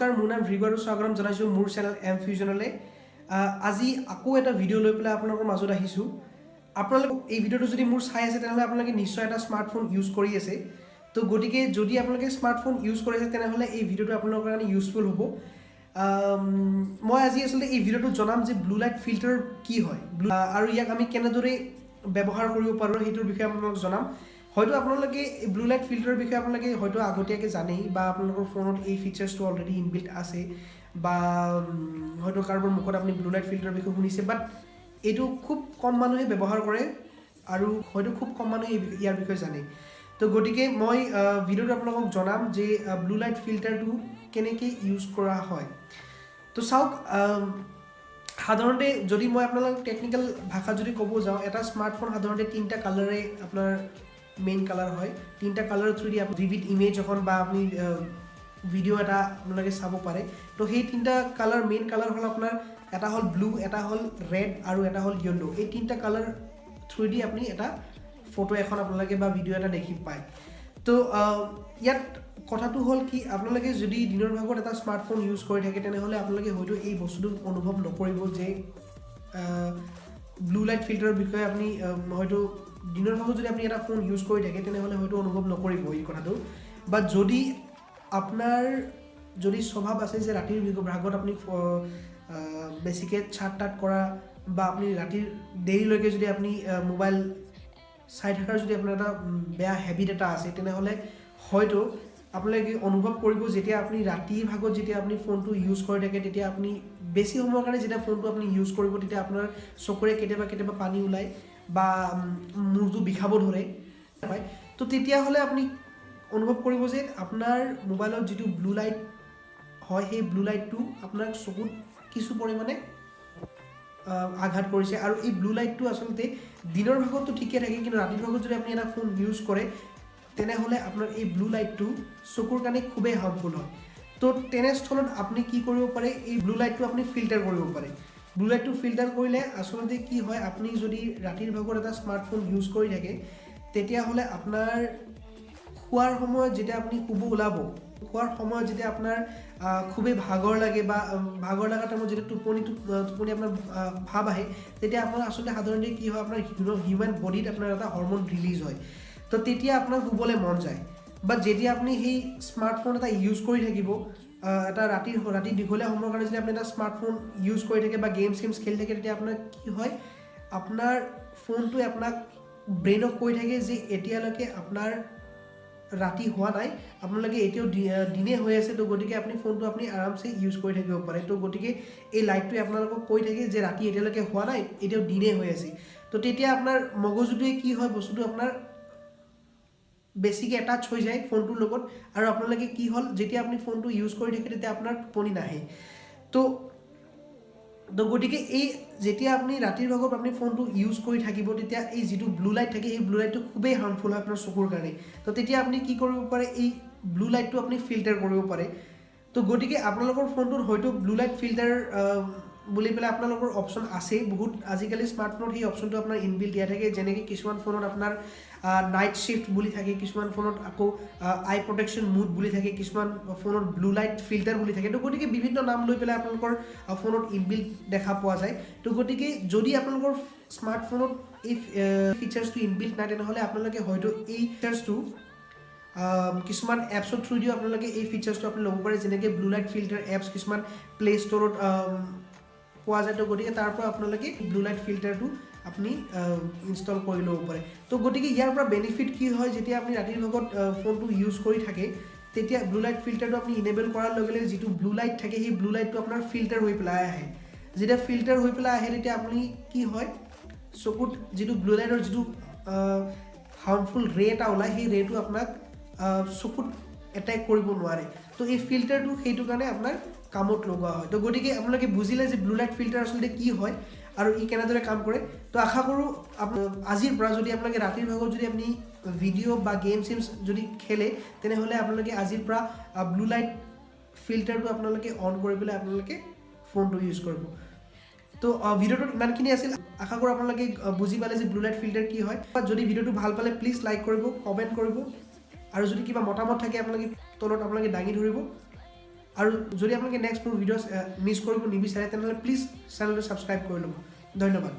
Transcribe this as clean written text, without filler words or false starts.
নমস্কাৰ মোৰ নাম ভৃগু স্বাগতম জনাইছোঁ মোৰ চেনেল এম ফিউজনলৈ আজি আকৌ এটা ভিডিঅ' লৈ পেলাই আপোনালোকৰ মাজত আহিছোঁ আপোনালোক এই ভিডিঅ'টো যদি মোৰ চাই আছে তেনেহ'লে আপোনালোকে নিশ্চয় এটা স্মাৰ্টফোন ইউজ কৰি আছে তো গতিকে যদি আপোনালোকে স্মাৰ্টফোন ইউজ কৰি আছে তেনেহ'লে এই ভিডিঅ'টো আপোনালোকৰ কাৰণে ইউজফুল হ'ব মই আজি আচলতে এই ভিডিঅ'টো জনাম যে ব্লু লাইট ফিল্টাৰ কি হয় আৰু ইয়াক আমি কেনেদৰে ব্যৱহাৰ কৰিব পাৰোঁ সেইটোৰ বিষয়ে আপোনালোকক জনাম হয়তো আপোনালোকে ব্লু লাইট ফিল্টাৰৰ বিষয়ে আপোনালোকে হয়তো আগতীয়াকৈ জানেই বা আপোনালোকৰ ফোনত এই ফিচাৰ্ছটো অলৰেডি ইনবিল্ট আছে বা হয়তো কাৰোবাৰ মুখত আপুনি ব্লু লাইট ফিল্টাৰৰ বিষয়ে শুনিছে বাট এইটো খুব কম মানুহে ব্যৱহাৰ কৰে আৰু হয়তো খুব কম মানুহে ইয়াৰ বিষয়ে জানে তো গতিকে মই ভিডিঅ'টো আপোনালোকক জনাম যে ব্লু লাইট ফিল্টাৰটো কেনেকৈ ইউজ কৰা হয় তো চাওক সাধাৰণতে যদি মই আপোনালোক টেকনিকেল ভাষাত যদি ক'ব যাওঁ এটা স্মাৰ্টফোন সাধাৰণতে তিনিটা কালাৰে আপোনাৰ মেইন কালাৰ হয় তিনিটা কালাৰৰ থ্ৰুদি আপুনি ভিভিড ইমেজ এখন বা আপুনি ভিডিঅ' এটা আপোনালোকে চাব পাৰে তো সেই তিনিটা কালাৰ মেইন কালাৰ হ'ল আপোনাৰ এটা হ'ল ব্লু এটা হ'ল ৰেড আৰু এটা হ'ল য়েল্লো এই তিনিটা কালাৰ থ্ৰুদি আপুনি এটা ফটো এখন আপোনালোকে বা ভিডিঅ' এটা দেখি পায় তো ইয়াত কথাটো হ'ল কি আপোনালোকে যদি দিনৰ ভাগত এটা স্মাৰ্টফোন ইউজ কৰি থাকে তেনেহ'লে আপোনালোকে হয়তো এই বস্তুটো অনুভৱ নকৰিব যে ব্লু লাইট ফিল্টাৰৰ বিষয়ে আপুনি হয়তো দিনৰ ভাগত যদি আপুনি এটা ফোন ইউজ কৰি থাকে তেনেহ'লে হয়তো অনুভৱ নকৰিব এই কথাটো বা যদি আপোনাৰ যদি স্বভাৱ আছে যে ৰাতিৰ ভাগত আপুনি বেছিকৈ চাট কৰা বা আপুনি ৰাতিৰ দেৰিলৈকে যদি আপুনি মোবাইল চাই থকাৰ যদি আপোনাৰ এটা বেয়া হেবিট এটা আছে তেনেহ'লে হয়তো আপোনালোকে অনুভৱ কৰিব যেতিয়া আপুনি ৰাতিৰ ভাগত যেতিয়া আপুনি ফোনটো ইউজ কৰি থাকে তেতিয়া আপুনি বেছি সময়ৰ কাৰণে যেতিয়া ফোনটো আপুনি ইউজ কৰিব তেতিয়া আপোনাৰ চকুৰে কেতিয়াবা পানী ওলায় বা মূৰটো বিষাব ধৰে তো তেতিয়াহ'লে আপুনি অনুভৱ কৰিব যে আপোনাৰ মোবাইলত যিটো ব্লু লাইট হয় সেই ব্লু লাইটটো আপোনাৰ চকুত কিছু পৰিমাণে আঘাত কৰিছে আৰু এই ব্লু লাইটটো আচলতে দিনৰ ভাগততো ঠিকে থাকে কিন্তু ৰাতিৰ ভাগত যদি আপুনি এটা ফোন ইউজ কৰে তেনেহ'লে আপোনাৰ এই ব্লু লাইটটো চকুৰ কাৰণে খুবেই হাৰ্মফুল হয় তো তেনেস্থলত আপুনি কি কৰিব পাৰে এই ব্লু লাইটটো আপুনি ফিল্টাৰ কৰিব পাৰে ব্লু লাইটটো ফিল্টাৰ কৰিলে আচলতে কি হয় আপুনি যদি ৰাতিৰ ভাগত এটা স্মাৰ্টফোন ইউজ কৰি থাকে তেতিয়াহ'লে আপোনাৰ খোৱাৰ সময়ত যেতিয়া আপুনি শুব ওলাব খোৱাৰ সময়ত যেতিয়া আপোনাৰ খুবেই ভাগৰ লাগে বা ভাগৰ লগাৰ টাইমত যেতিয়া টোপনি আপোনাৰ ভাৱ আহে তেতিয়া আপোনাৰ আচলতে সাধাৰণতে কি হয় আপোনাৰ হিউমেন বডিত আপোনাৰ এটা হৰম'ন ৰিলিজ হয় তো তেতিয়া আপোনাৰ শুবলৈ মন যায় বা যেতিয়া আপুনি সেই স্মাৰ্টফোন এটা ইউজ কৰি থাকিব এটা ৰাতি দীঘলীয়া সময়ৰ কাৰণে যদি আপুনি এটা স্মাৰ্টফোন ইউজ কৰি থাকে বা গেমছ খেলি থাকে তেতিয়া আপোনাৰ কি হয় আপোনাৰ ফোনটোৱে আপোনাক ব্ৰেইনক কৈ থাকে যে এতিয়ালৈকে আপোনাৰ ৰাতি হোৱা নাই আপোনালোকে এতিয়াও দিনে হৈ আছে তো গতিকে আপুনি ফোনটো আপুনি আৰামছে ইউজ কৰি থাকিব পাৰে তো গতিকে এই লাইটটোৱে আপোনালোকক কৈ থাকে যে ৰাতি এতিয়ালৈকে হোৱা নাই এতিয়াও দিনে হৈ আছে তো তেতিয়া আপোনাৰ মগজুটোৱে কি হয় বস্তুটো আপোনাৰ বেছিকৈ এটাচ হৈ যায় ফোনটোৰ লগত আৰু আপোনালোকে কি হ'ল যেতিয়া আপুনি ফোনটো ইউজ কৰি থাকে তেতিয়া আপোনাৰ টোপনি নাহে তো গতিকে এই যেতিয়া আপুনি ৰাতিৰ ভাগত আপুনি ফোনটো ইউজ কৰি থাকিব তেতিয়া এই যিটো ব্লু লাইট থাকে সেই ব্লু লাইটটো খুবেই হাৰ্মফুল হয় আপোনাৰ চকুৰ কাৰণে তো তেতিয়া আপুনি কি কৰিব পাৰে এই ব্লু লাইটটো আপুনি ফিল্টাৰ কৰিব পাৰে তো গতিকে আপোনালোকৰ ফোনটোত হয়তো ব্লু লাইট ফিল্টাৰ বুলি পেলাই আপোনালোকৰ অপশ্যন আছে বহুত আজিকালি স্মাৰ্টফোনত সেই অপশ্যনটো আপোনাৰ ইনবিল্ট দিয়া থাকে যেনেকৈ কিছুমান ফোনত আপোনাৰ নাইট শ্বিফ্ট বুলি থাকে কিছুমান ফোনত আকৌ আই প্ৰটেকশ্যন মুড বুলি থাকে কিছুমান ফোনত ব্লু লাইট ফিল্টাৰ বুলি থাকে তো গতিকে বিভিন্ন নাম লৈ পেলাই আপোনালোকৰ ফোনত ইনবিল্ট দেখা পোৱা যায় তো গতিকে যদি আপোনালোকৰ স্মাৰ্টফোনত এই ফিচাৰ্ছটো ইনবিল্ট নাই তেনেহ'লে আপোনালোকে হয়তো এই ফিচাৰ্ছটো কিছুমান এপছৰ থ্ৰুদিও আপোনালোকে এই ফিচাৰ্ছটো আপুনি ল'ব পাৰে যেনেকৈ ব্লু লাইট ফিল্টাৰ এপছ কিছুমান প্লে ষ্ট'ৰত পোৱা যায় তো গতিকে তাৰ পৰা আপোনালোকে ব্লু লাইট ফিল্টাৰটো আপুনি ইনষ্টল কৰি ল'ব পাৰে তো গতিকে ইয়াৰ পৰা বেনিফিট কি হয় যেতিয়া আপুনি ৰাতিৰ ভাগত ফোনটো ইউজ কৰি থাকে তেতিয়া ব্লু লাইট ফিল্টাৰটো আপুনি ইনেবল কৰাৰ লগে লগে যিটো ব্লু লাইট থাকে সেই ব্লু লাইটটো আপোনাৰ ফিল্টাৰ হৈ পেলাই আহে যেতিয়া ফিল্টাৰ হৈ পেলাই আহে তেতিয়া আপুনি কি হয় চকুত যিটো ব্লু লাইটৰ যিটো হাৰ্মফুল ৰে এটা ওলায় সেই ৰেটো আপোনাক চকুত এটেক কৰিব নোৱাৰে তো এই ফিল্টাৰটো সেইটো কাৰণে আপোনাৰ কামত লগোৱা হয় তো গতিকে আপোনালোকে বুজিলে যে ব্লু লাইট ফিল্টাৰ আচলতে কি হয় আৰু ই কেনেদৰে কাম কৰে তো আশা কৰোঁ আজিৰ পৰা যদি আপোনালোকে ৰাতিৰ ভাগত যদি আপুনি ভিডিঅ' বা গেমছ যদি খেলে তেনেহ'লে আপোনালোকে আজিৰ পৰা ব্লু লাইট ফিল্টাৰটো আপোনালোকে অন কৰি পেলাই আপোনালোকে ফোনটো ইউজ কৰিব তো ভিডিঅ'টোত ইমানখিনি আছিল আশা কৰোঁ আপোনালোকে বুজি পালে যে ব্লু লাইট ফিল্টাৰ কি হয় যদি ভিডিঅ'টো ভাল পালে প্লিজ লাইক কৰিব কমেণ্ট কৰিব আৰু যদি কিবা মতামত থাকে আপোনালোকে তলত আপোনালোকে দাঙি ধৰিব আৰু যদি আপোনালোকে নেক্সট মোৰ ভিডিঅ' মিছ কৰিব নিবিচাৰে তেনেহ'লে প্লিজ চেনেলটো ছাবস্ক্ৰাইব কৰি ল'ব। ধন্যবাদ।